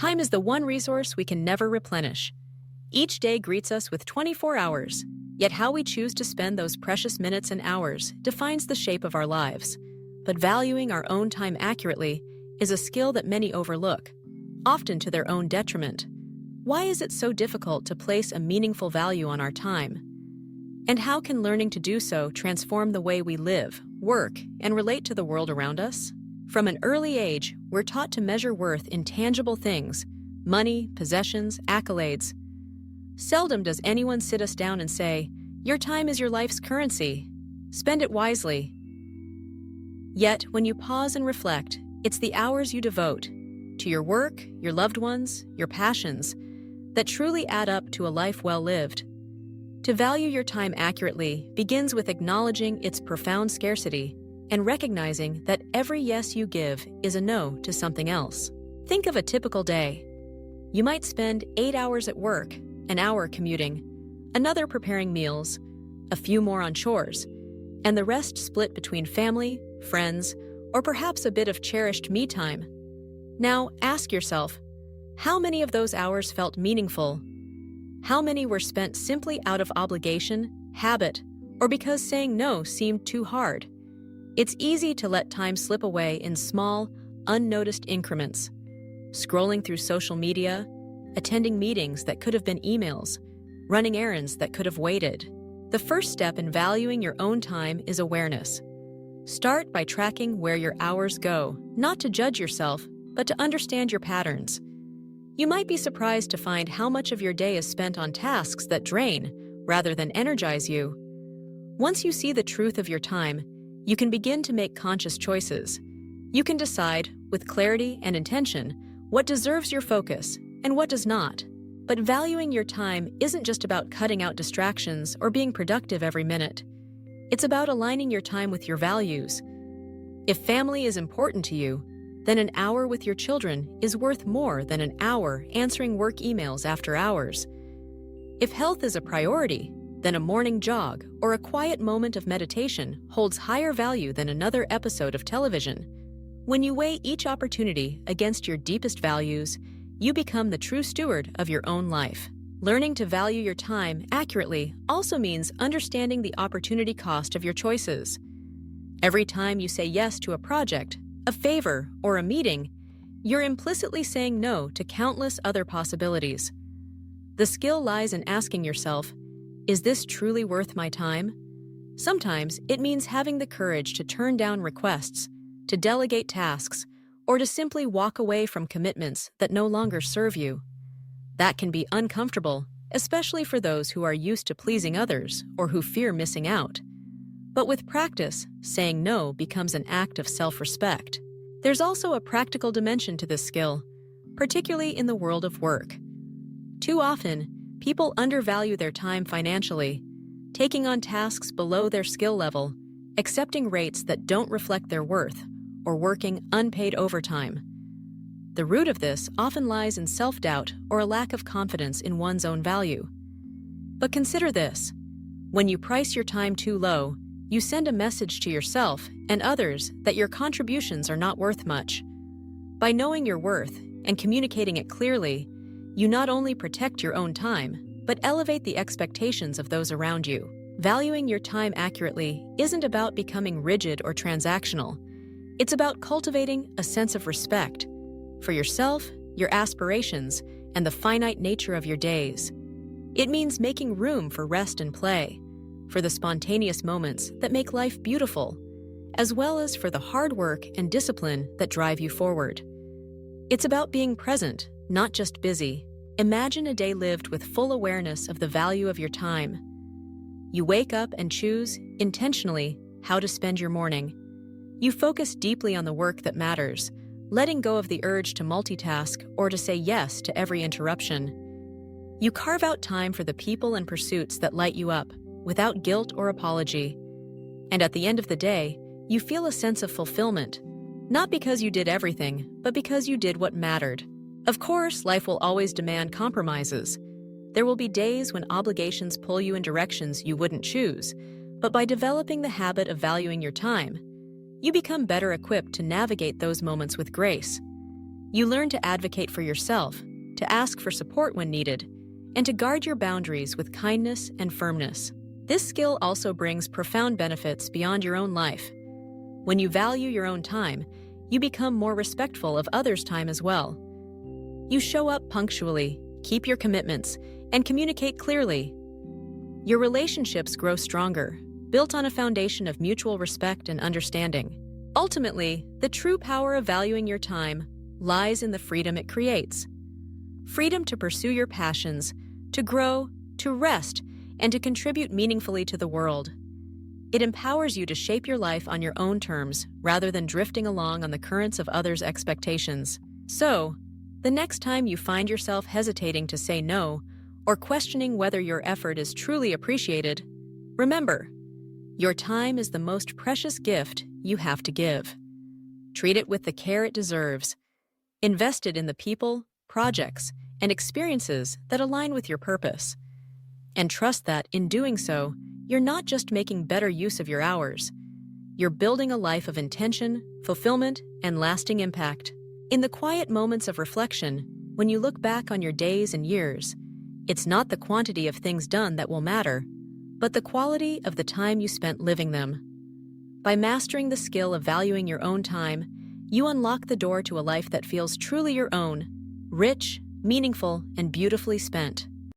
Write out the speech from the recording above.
Time is the one resource we can never replenish. Each day greets us with 24 hours, yet how we choose to spend those precious minutes and hours defines the shape of our lives. But valuing our own time accurately is a skill that many overlook, often to their own detriment. Why is it so difficult to place a meaningful value on our time? And how can learning to do so transform the way we live, work, and relate to the world around us? From an early age, we're taught to measure worth in tangible things: money, possessions, accolades. Seldom does anyone sit us down and say, "Your time is your life's currency. Spend it wisely." Yet, when you pause and reflect, it's the hours you devote to your work, your loved ones, your passions, that truly add up to a life well lived. To value your time accurately begins with acknowledging its profound scarcity and recognizing that every yes you give is a no to something else. Think of a typical day. You might spend 8 hours at work, an hour commuting, another preparing meals, a few more on chores, and the rest split between family, friends, or perhaps a bit of cherished me time. Now ask yourself, how many of those hours felt meaningful? How many were spent simply out of obligation, habit, or because saying no seemed too hard? It's easy to let time slip away in small, unnoticed increments. Scrolling through social media, attending meetings that could have been emails, running errands that could have waited. The first step in valuing your own time is awareness. Start by tracking where your hours go, not to judge yourself, but to understand your patterns. You might be surprised to find how much of your day is spent on tasks that drain rather than energize you. Once you see the truth of your time, you can begin to make conscious choices. You can decide, with clarity and intention, what deserves your focus and what does not. But valuing your time isn't just about cutting out distractions or being productive every minute. It's about aligning your time with your values. If family is important to you, then an hour with your children is worth more than an hour answering work emails after hours. If health is a priority, then a morning jog or a quiet moment of meditation holds higher value than another episode of television. When you weigh each opportunity against your deepest values, you become the true steward of your own life. Learning to value your time accurately also means understanding the opportunity cost of your choices. Every time you say yes to a project, a favor, or a meeting, you're implicitly saying no to countless other possibilities. The skill lies in asking yourself, is this truly worth my time? Sometimes it means having the courage to turn down requests, to delegate tasks, or to simply walk away from commitments that no longer serve you. That can be uncomfortable, especially for those who are used to pleasing others or who fear missing out. But with practice, saying no becomes an act of self-respect. There's also a practical dimension to this skill, particularly in the world of work. Too often, people undervalue their time financially, taking on tasks below their skill level, accepting rates that don't reflect their worth, or working unpaid overtime. The root of this often lies in self-doubt or a lack of confidence in one's own value. But consider this: when you price your time too low, you send a message to yourself and others that your contributions are not worth much. By knowing your worth and communicating it clearly, you not only protect your own time, but elevate the expectations of those around you. Valuing your time accurately isn't about becoming rigid or transactional. It's about cultivating a sense of respect for yourself, your aspirations, and the finite nature of your days. It means making room for rest and play, for the spontaneous moments that make life beautiful, as well as for the hard work and discipline that drive you forward. It's about being present, not just busy. Imagine a day lived with full awareness of the value of your time. You wake up and choose, intentionally, how to spend your morning. You focus deeply on the work that matters, letting go of the urge to multitask or to say yes to every interruption. You carve out time for the people and pursuits that light you up, without guilt or apology. And at the end of the day, you feel a sense of fulfillment, not because you did everything, but because you did what mattered. Of course, life will always demand compromises. There will be days when obligations pull you in directions you wouldn't choose, but by developing the habit of valuing your time, you become better equipped to navigate those moments with grace. You learn to advocate for yourself, to ask for support when needed, and to guard your boundaries with kindness and firmness. This skill also brings profound benefits beyond your own life. When you value your own time, you become more respectful of others' time as well. You show up punctually, keep your commitments, and communicate clearly. Your relationships grow stronger, built on a foundation of mutual respect and understanding. Ultimately, the true power of valuing your time lies in the freedom it creates. Freedom to pursue your passions, to grow, to rest, and to contribute meaningfully to the world. It empowers you to shape your life on your own terms rather than drifting along on the currents of others' expectations. So, the next time you find yourself hesitating to say no or questioning whether your effort is truly appreciated, remember, your time is the most precious gift you have to give. Treat it with the care it deserves. Invest it in the people, projects, and experiences that align with your purpose. And trust that, in doing so, you're not just making better use of your hours. You're building a life of intention, fulfillment, and lasting impact. In the quiet moments of reflection, when you look back on your days and years, it's not the quantity of things done that will matter, but the quality of the time you spent living them. By mastering the skill of valuing your own time, you unlock the door to a life that feels truly your own, rich, meaningful, and beautifully spent.